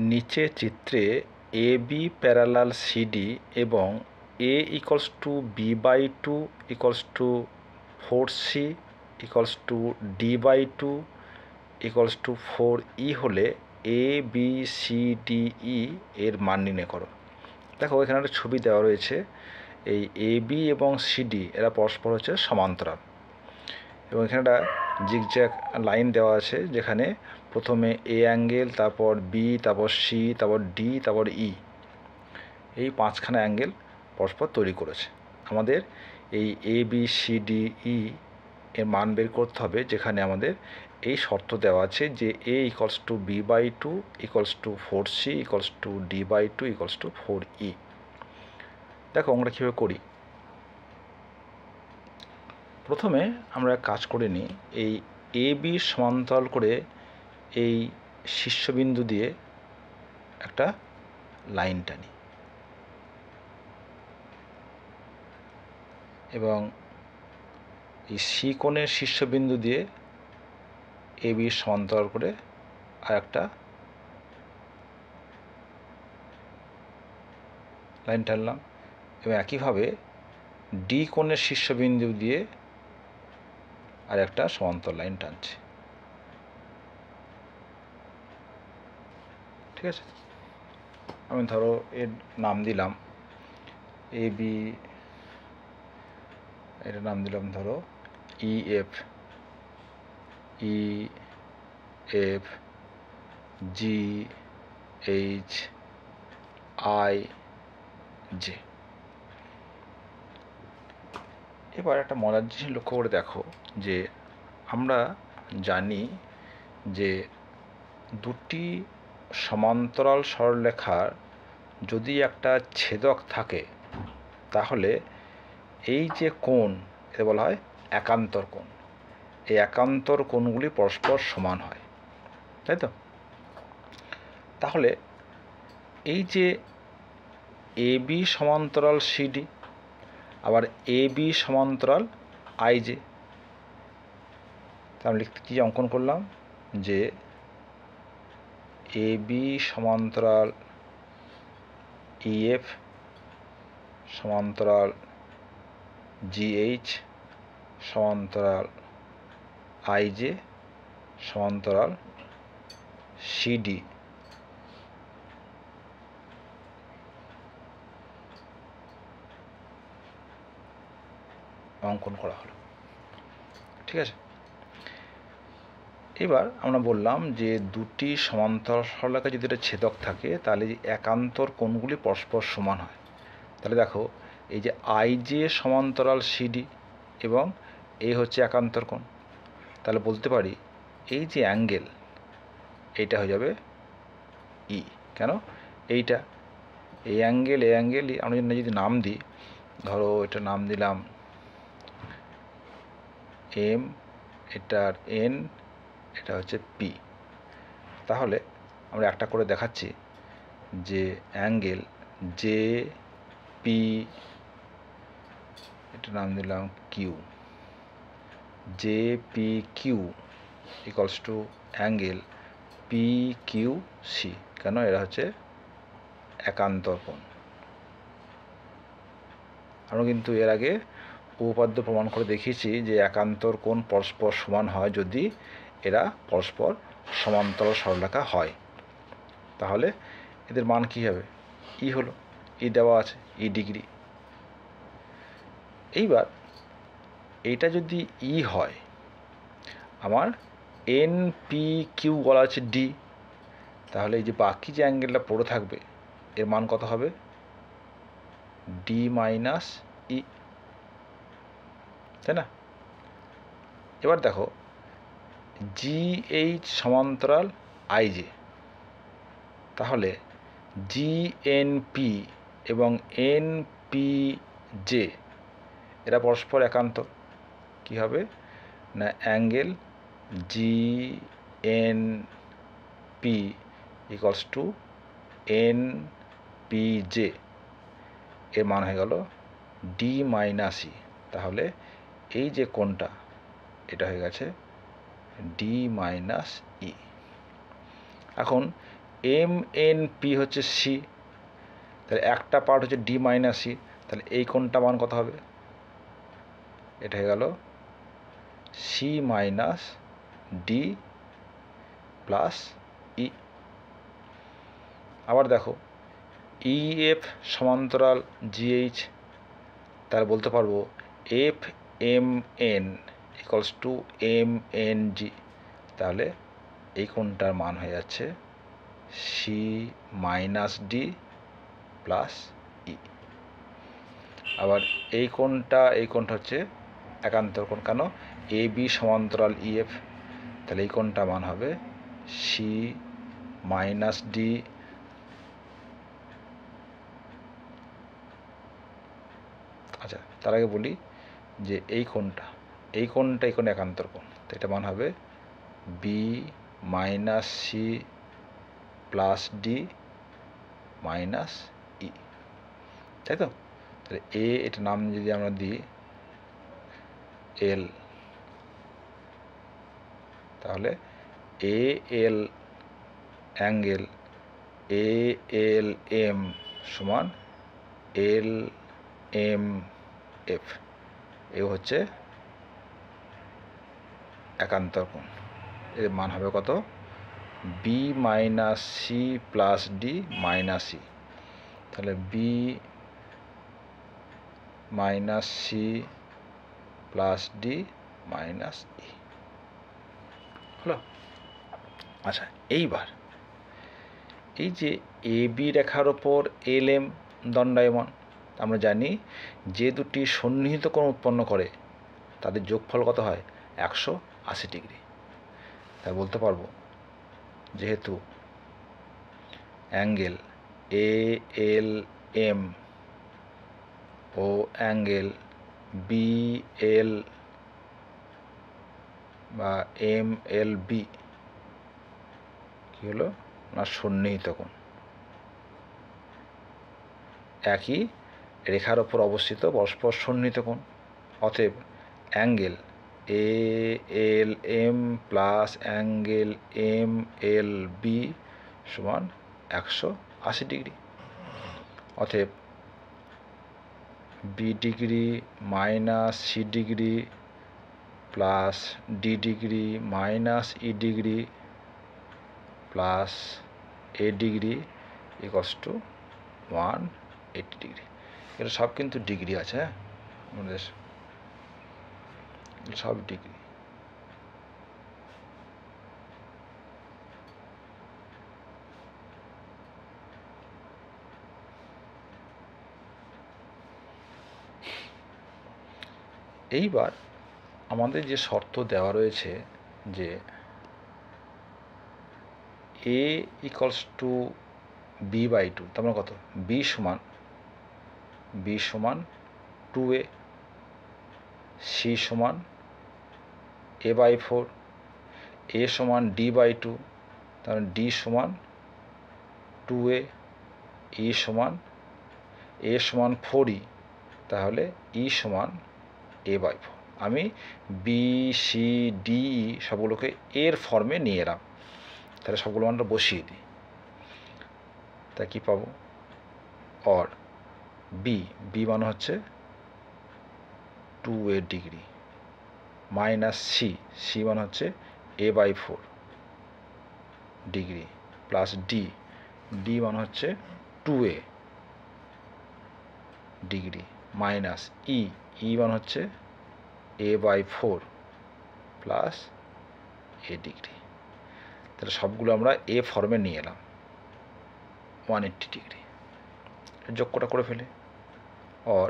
নিচে চিত্রে A B parallel CD এবং A equals to B by two equals to 4c equals to D by two equals to 4e হলে A B C D E এর মান নির্ণয় করো। দেখো এখানে একটা ছবি দেওয়া রয়েছে, এই এ বি এবং সিডি এরা পরস্পর হচ্ছে সমান্তরাল এবং এখানে একটা জিগজ্যাগ লাইন দেওয়া আছে যেখানে প্রথমে এ অ্যাঙ্গেল, তারপর বি, তারপর সি, তারপর ডি, তারপর ই, এই 5খানা অ্যাঙ্গেল পরস্পর তৈরি করেছে। আমাদের এই এ বি সি ডি ই এর মান বের করতে হবে, যেখানে আমাদের এই শর্ত দেওয়া আছে যে A equals to B by two equals to 4c equals to D by two equals to 4e। দেখো আমরা কীভাবে করি। প্রথমে আমরা কাজ করে নিই, এই এ বি সমান্তরাল করে এই শীর্ষবিন্দু দিয়ে একটা লাইন টানি এবং এই সি কোণের শীর্ষবিন্দু দিয়ে এ বি সমান্তরাল করে আর একটা লাইন টানলাম এবং একইভাবে ডি কোণের শীর্ষবিন্দু দিয়ে আর একটা সমান্তরাল লাইন টানছি। ঠিক আছে, আমি ধরো এর নাম দিলাম এ বি, এটার নাম দিলাম ধরো E F, E F, G H, I, J. এবার একটা মজার জিনিস লক্ষ্য করে দেখো যে আমরা জানি যে দুটি সমান্তরাল সরলরেখার যদি একটা ছেদক থাকে তাহলে এই যে কোণ এতে বলা হয় একান্তর কোণ। এই একান্তর কোণগুলি পরস্পর সমান হয়, তাই তো? তাহলে এই যে এ বি সমান্তরাল সিডি আবার এ বি সমান্তরাল আই জে, তা আমি লিখতে কি অঙ্কন করলাম যে এ বি সমান্তরাল ইএফ সমান্তরাল জিএইচ সমান্তরাল আইজে সমান্তরাল সিডি অঙ্কন করা হলো। ঠিক আছে, এবার আমরা বললাম যে দুটি সমান্তরাল সরলরেখা যদি এটা ছেদক থাকে তাহলে যে একান্তর কোণগুলি পরস্পর সমান হয়। তাহলে দেখো এই যে আই জে সমান্তরাল সিডি এবং এই হচ্ছে একান্তর কোণ, তাহলে বলতে পারি এই যে অ্যাঙ্গেল এইটা হয়ে যাবে ই। কেন? এইটা এই অ্যাঙ্গেল আমরা যদি নাম দিই, ধরো এটা নাম দিলাম এম, এটার এন, এটা হচ্ছে পি। তাহলে আমরা একটা করে দেখাচ্ছি যে অ্যাঙ্গেল জে পি, এটা নাম দিলাম Q, J P Q equals to angle P Q C. কেন? এরা হচ্ছে একান্তর কোণ। আমরা কিন্তু এর আগে উপপাদ্য প্রমাণ করে দেখিয়েছি যে একান্তর কোণ পরস্পর সমান হয় যদি এরা পরস্পর সমান্তরাল সরলরেখা হয়। তাহলে এদের মান কী হবে? ই হলো, ই দেওয়া আছে, ই ডিগ্রি। এইবার এইটা যদি ই হয়, আমার এন পি কিউ বলা আছে ডি, তাহলে এই যে বাকি যে অ্যাঙ্গেলটা পড়ে থাকবে এর মান কত হবে? ডি মাইনাস ই, তাই না? এবার দেখো জি এইচ সমান্তরাল আইজে, তাহলে জি এন পি এবং এন পি জে এরা পরস্পর একান্তর। কী হবে না, angle G N P equals to N P J এর মান হয়ে গেল ডি মাইনাস ই। তাহলে এই যে কোণটা এটা হয়ে গেছে ডি মাইনাস ই। এখন এম এন পি হচ্ছে সি, তাহলে একটা পার্ট হচ্ছে ডি মাইনাস সি, তাহলে এই কোণটা মান কত হবে? এটা হয়ে গেল C minus D plus E. আবার দেখো ই এফ সমান্তরাল জিএইচ, তাহলে বলতে পারবো F M N equals to M N G, তাহলে এই কোণটার মান হয়ে যাচ্ছে C minus D plus E. আবার এই কোণটা হচ্ছে একান্তর কোণ, কেন? এ বি সমান্তরাল ই এফ, তাহলে এই কোণটা মান হবে সি মাইনাস ডি আচ্ছা, তার আগে বলি যে এই কোণটা এই কোণে একান্তর কোণ, তো এটা মান হবে B minus C plus D minus E, তাই তো? তাহলে এ, এটা নাম যদি আমরা দিই এল, তাহলে এ এল অ্যাঙ্গেল এ এল এম সমান এল এম এফ, এ হচ্ছে একান্তর কোণ। এর মান হবে কত? B minus C plus D minus E, তাহলে B minus C plus D minus E হলো। আচ্ছা, এইবার এই যে এ বি রেখার ওপর এল এম দণ্ডায়মান, আমরা জানি যে দুটি সন্নিহিত কোণ উৎপন্ন করে তাদের যোগফল কত হয়? 180 ডিগ্রি। তাই বলতে পারবো যেহেতু অ্যাঙ্গেল এ এল এম ও অ্যাঙ্গেল বি এল বা এম এল বি কী হলো না সন্নিহিত কোণ, একই রেখার ওপর অবস্থিত পরস্পর সন্নিহিত কোণ। অতএব angle A L M plus angle M L B সমান 180 ডিগ্রি। অতএব B degree minus C degree plus D degree minus E degree plus A degree equals to 180 degree. এটা সব কিন্তু ডিগ্রি আছে, হ্যাঁ, আমাদের সব ডিগ্রি। এইবার আমাদের যে শর্ত দেওয়া রয়েছে যে A equals to B by two, তার মানে কত? বি সমান 2a, সি সমান এ বাই 4, এ সমান ডি বাই 2, তার মানে ডি সমান 2a, ই সমান 4e, তাহলে ই সমান এ বাই 4। আমি বি সি ডি ই সবগুলোকে এর ফর্মে নিয়ে এলাম, তাহলে সবগুলো আমরা বসিয়ে দিই। তা কি পাবো? অর বি মানে হচ্ছে 2a ডিগ্রি মাইনাস সি মানে হচ্ছে এ বাই 4 ডিগ্রি প্লাস ডি মানে হচ্ছে 2a ডিগ্রি মাইনাস ই মানে হচ্ছে এ বাই 4 প্লাস এ ডিগ্রি। তাহলে সবগুলো আমরা এ ফর্মে নিয়ে এলাম 180 ডিগ্রি। যোগ্যটা করে ফেলে। और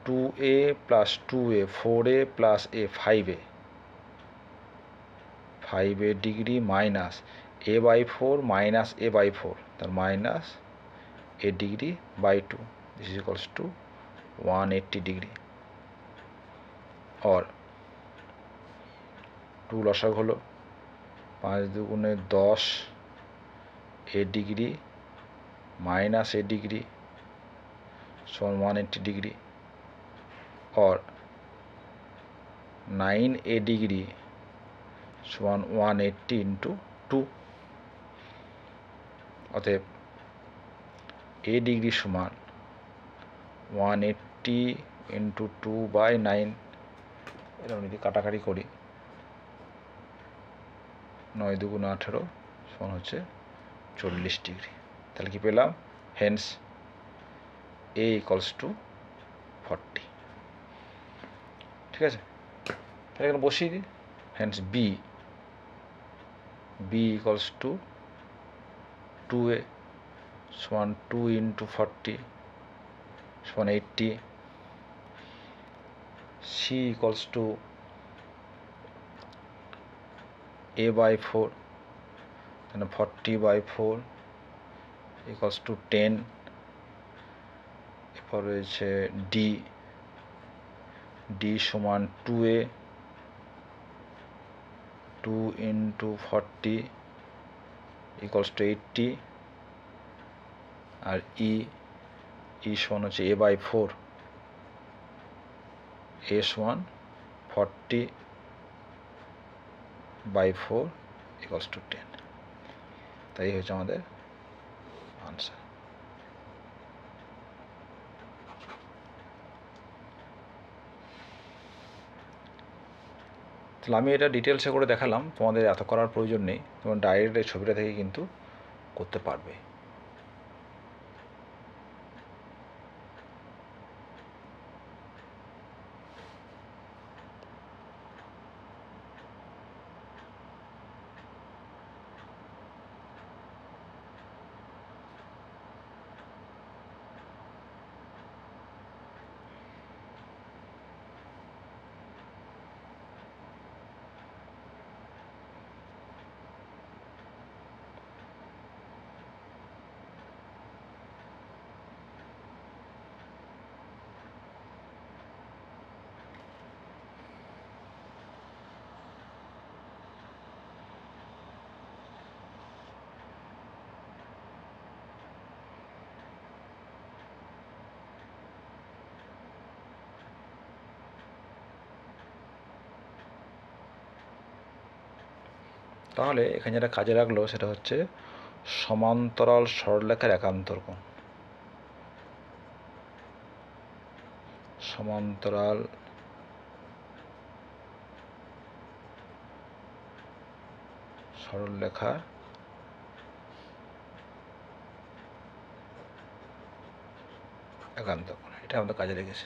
2a plus 2a 4a plus a 5a degree minus a by 4 minus a by 4, তার minus a degree by 2, this is equals to 180 degree. और 2 लसाग हलो 5 दुगुणे 10 a degree minus a degree समान 180 डिग्री, और 9a डिग्री समान 180 into 2। অতএব এ degree সমান 180 ইন্টু 2/9, এরকম যদি কাটাকাটি করি 9 দুগুণ 18 সমান হচ্ছে 40 ডিগ্রি। তাহলে কি পেলাম? Hence A equals to 40। ঠিক আছে, তাহলে এখানে বসিয়ে দিই। Haynes B equals to 2a সমান 2 ইন্টু 40 সমান 80। সি ইকলস টু a/4, তাহলে 40/4 ইকলস টু 10। এরপর রয়েছে ডি সমান 2a, 2 ইন্টু 40 ইকলস টু 80। আর ই সমান হচ্ছে a/4, এ সমান 40/4 ইকলস টু 10। তাই হচ্ছে আমাদের আনসার। তাহলে আমি এটা ডিটেলসে করে দেখালাম, তোমাদের এত করার প্রয়োজন নেই, তোমার ডাইরেক্ট এই ছবিটা থেকে কিন্তু করতে পারবে। তাহলে এখানে যেটা কাজে লাগলো সেটা হচ্ছে সমান্তরাল সরলরেখার একান্তর কোণ। সমান্তরাল সরলরেখার একান্তর কোণ, এটা আমাদের কাজে লেগেছে।